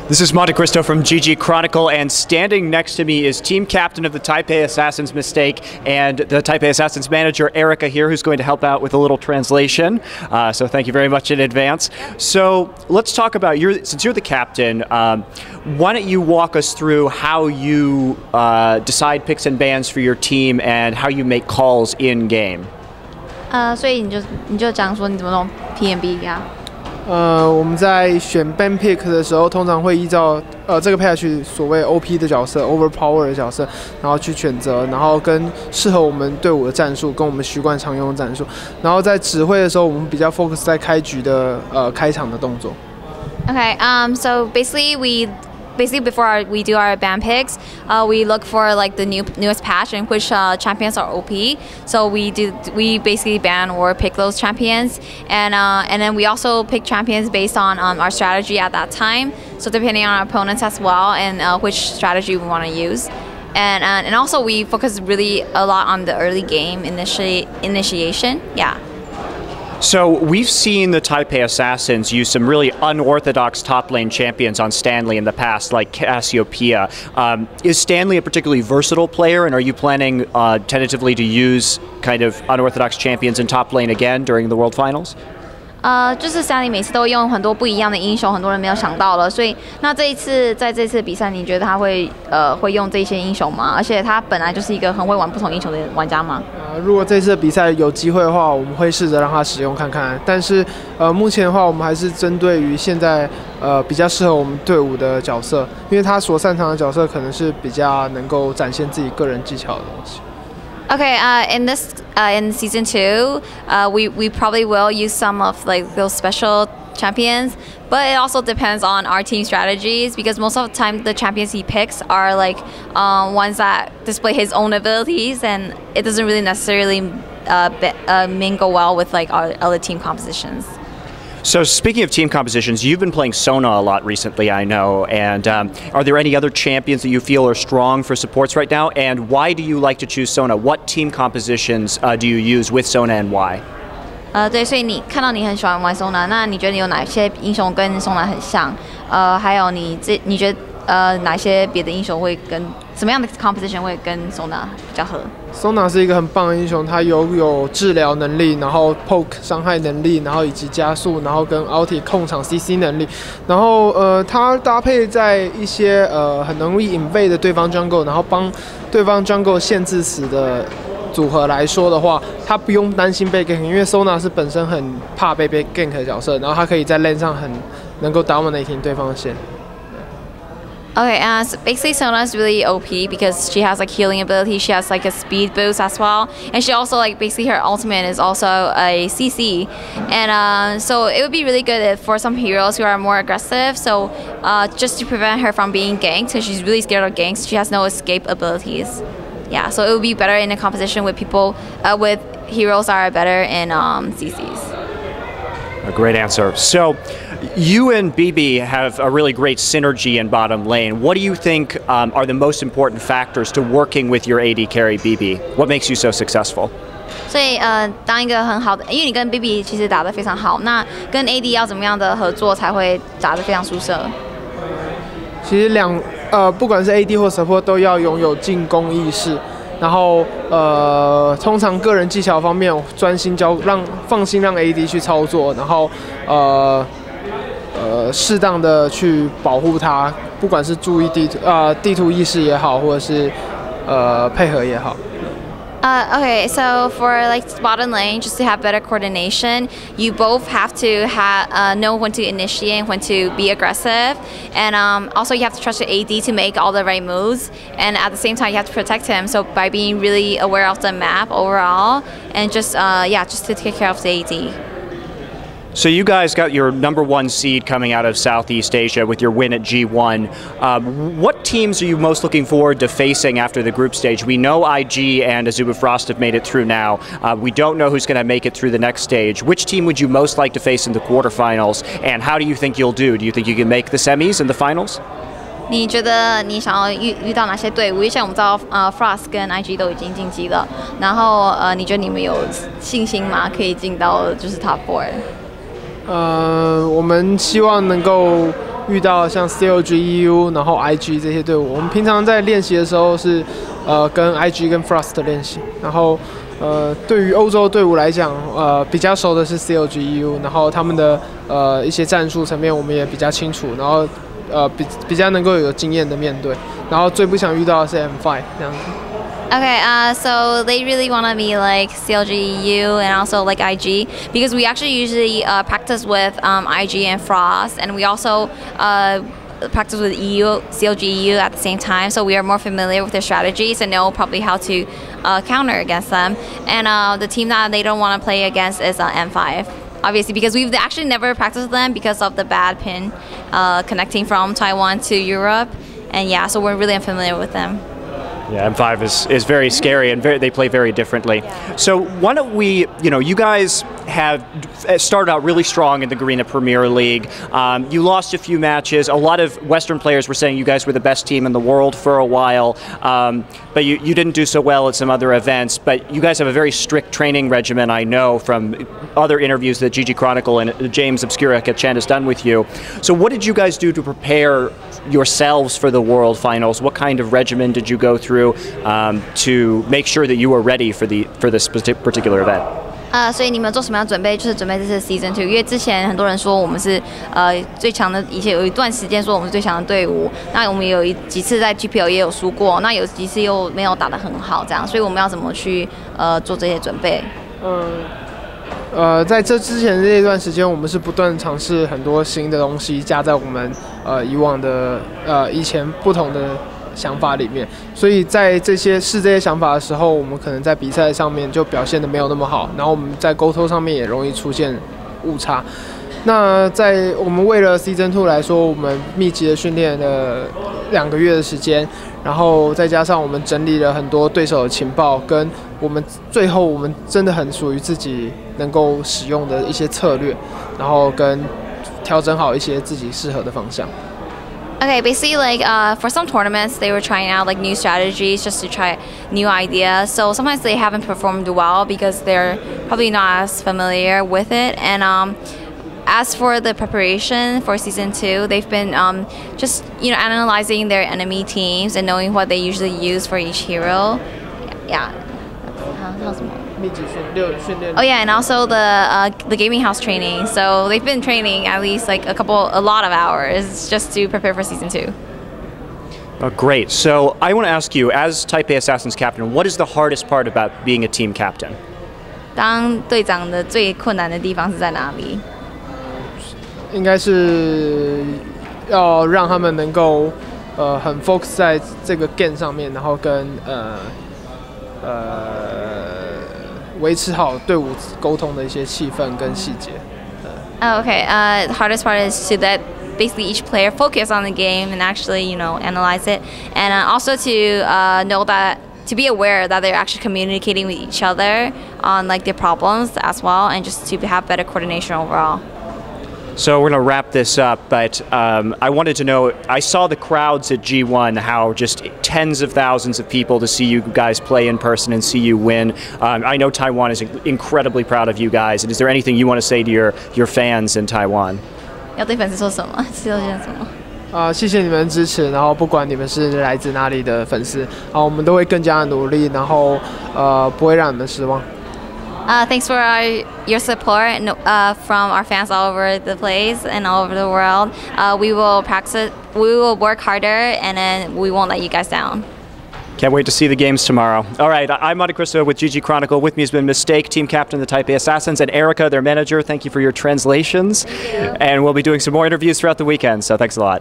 This is MonteCristo from GG Chronicle, and standing next to me is team captain of the Taipei Assassins, MiSTakE, and the Taipei Assassins manager, Erica, here, who's going to help out with a little translation. So thank you very much in advance. So let's talk about, since you're the captain, why don't you walk us through how you decide picks and bans for your team and how you make calls in game? 所以你就讲说你怎么弄 P&B 呀？我们在选 ban pick 的时候，通常会依照这个 patch 所谓 OP 的角色 overpower 的角色，然后去选择，然后跟适合我们队伍的战术，跟我们习惯常用的战术。然后在指挥的时候，我们比较 focus 在开局的开场的动作。Okay, so basically before we do our ban picks, we look for like the newest patch in which champions are OP. So we basically ban or pick those champions, and then we also pick champions based on our strategy at that time. So depending on our opponents as well and which strategy we want to use. And also we focus really a lot on the early game initiation. Yeah. So we've seen the Taipei Assassins use some really unorthodox top lane champions on Stanley in the past, like Cassiopeia. Is Stanley a particularly versatile player, and are you planning tentatively to use kind of unorthodox champions in top lane again during the World Finals? 就是Stanley每次都用很多不一样的英雄，很多人没有想到了，所以那这一次在这次比赛，你觉得他会用这些英雄吗？而且他本来就是一个很会玩不同英雄的玩家吗？如果这次比赛有机会的话，我们会试着让他使用看看。但是目前的话，我们还是针对于现在比较适合我们队伍的角色，因为他所擅长的角色可能是比较能够展现自己个人技巧的东西。Okay, in season 2, we probably will use some of like those special champions, but it also depends on our team strategies because most of the time the champions he picks are like ones that display his own abilities, and it doesn't really necessarily mingle well with like our other team compositions. So speaking of team compositions, you've been playing Sona a lot recently, I know, and are there any other champions that you feel are strong for supports right now, and why do you like to choose Sona? What team compositions do you use with Sona and why? 对，所以你看到你很喜欢玩 Sona， 那你觉得你有哪些英雄跟 Sona 很像？还有你觉得哪些别的英雄会跟什么样的 composition 会跟 Sona 比较合？ Sona 是一个很棒的英雄，他有治疗能力，然后 poke 伤害能力，然后以及加速，然后跟 ulti 控场 CC 能力，然后他搭配在一些很容易 invade 的对方 jungle， 然后帮对方 jungle 限制死的组合来说的话，他不用担心被 gank， 因为 Sona 是本身很怕被 gank 的角色，然后他可以在 lane 上很能够 dominate 对方的线。Okay, so basically Sona is really OP because she has like healing ability, she has like a speed boost as well, and she also like basically her ultimate is also a CC, and so it would be really good for some heroes who are more aggressive, so just to prevent her from being ganked, since she's really scared of ganks, she has no escape abilities. Yeah, so it would be better in a composition with people, with heroes that are better in CCs. A great answer. So, you and BB have a really great synergy in bottom lane. What do you think are the most important factors to working with your AD carry BB? What makes you so successful? 所以当一个很好的，因为你跟 BB 其实打得非常好，那跟 AD 要怎么样的合作才会打得非常出色？其实不管是 AD 或 support 都要拥有进攻意识，然后通常个人技巧方面专心放心让 AD 去操作，然后适当的去保护他，不管是注意地图意识也好，或者是配合也好。Okay, so for like bottom lane, just to have better coordination, you both have to know when to initiate, when to be aggressive, and also you have to trust your AD to make all the right moves, and at the same time you have to protect him. So by being really aware of the map overall, and just to take care of the AD. So you guys got your #1 seed coming out of Southeast Asia with your win at G1. What teams are you most looking forward to facing after the group stage? We know IG and Azuba Frost have made it through now. We don't know who's going to make it through the next stage. Which team would you most like to face in the quarterfinals, and how do you think you'll do? Do you think you can make the semis and the finals? 你觉得你想要遇到哪些队伍？像我们知道，Frost 跟 IG 都已经晋级了，然后你觉得你们有信心吗？可以进到就是 Top 4？我们希望能够遇到像 COG、EU， 然后 IG 这些队伍。我们平常在练习的时候是跟 IG 跟 Frost 练习，然后对于欧洲队伍来讲，比较熟的是 COG、EU， 然后他们的一些战术层面我们也比较清楚，然后比较能够有经验的面对，然后最不想遇到的是 M5 这样子。Okay, so they really want to be like CLGU and also like IG because we actually usually practice with IG and Frost, and we also practice with EU, CLGU at the same time, so we are more familiar with their strategies and know probably how to counter against them. And the team that they don't want to play against is M5. Obviously, because we've actually never practiced with them because of the bad pin connecting from Taiwan to Europe, and yeah, so we're really unfamiliar with them. Yeah, M5 is very scary, and they play very differently. So why don't we, you guys have started out really strong in the Garena Premier League. You lost a few matches. A lot of Western players were saying you guys were the best team in the world for a while, but you didn't do so well at some other events. But you guys have a very strict training regimen, I know, from other interviews that GG Chronicle and James Obscura Chen has done with you. So what did you guys do to prepare yourselves for the World Finals? What kind of regimen did you go through to make sure that you were ready for this particular event? 所以你们做什么样的准备？就是准备这次 Season 2，因为之前很多人说我们是最强的，以前有一段时间说我们是最强的队伍，那我们有几次在 GPL 也有输过，那有几次又没有打得很好，这样，所以我们要怎么去做这些准备？在这之前这一段时间，我们是不断尝试很多新的东西，加在我们以往的以前不同的想法里面，所以在这些想法的时候，我们可能在比赛上面就表现得没有那么好，然后我们在沟通上面也容易出现误差。那在我们为了 Season 2来说，我们密集的训练了2个月的时间，然后再加上我们整理了很多对手的情报，跟我们最后我们真的很属于自己能够使用的一些策略，然后跟调整好一些自己适合的方向。Okay, basically like for some tournaments they were trying out like new strategies just to try new ideas. So sometimes they haven't performed well because they're probably not as familiar with it. And as for the preparation for Season 2, they've been just analyzing their enemy teams and knowing what they usually use for each hero. Yeah. How's more? Oh yeah, and also the gaming house training. So they've been training at least like a lot of hours just to prepare for Season 2. Oh, great. So I want to ask you, as Taipei Assassins captain, what is the hardest part about being a team captain? 当队长的最困难的地方是在哪里？应该是要让他们能够很 focus 在这个 game 上面，然后跟维持好队伍沟通的一些气氛跟细节。Okay. The hardest part is to let basically each player focus on the game and actually, analyze it, and also to know that to be aware that they're actually communicating with each other on like their problems as well, and just to have better coordination overall. So we're going to wrap this up, but I wanted to know, I saw the crowds at G1, how just tens of thousands of people to see you guys play in person and see you win. I know Taiwan is incredibly proud of you guys, and is there anything you want to say to your fans in Taiwan? 要对粉丝说什么？说些什么？谢谢你们的支持，然后不管你们是来自哪里的粉丝，我们都会更加的努力，然后不会让你们失望。Thanks for your support from our fans all over the place and all over the world. We will practice. We will work harder, and then we won't let you guys down. Can't wait to see the games tomorrow. All right, I'm MonteCristo with GG Chronicle. With me has been MiSTakE, team captain of the Taipei Assassins, and Erica, their manager. Thank you for your translations. Thank you. And we'll be doing some more interviews throughout the weekend, so thanks a lot.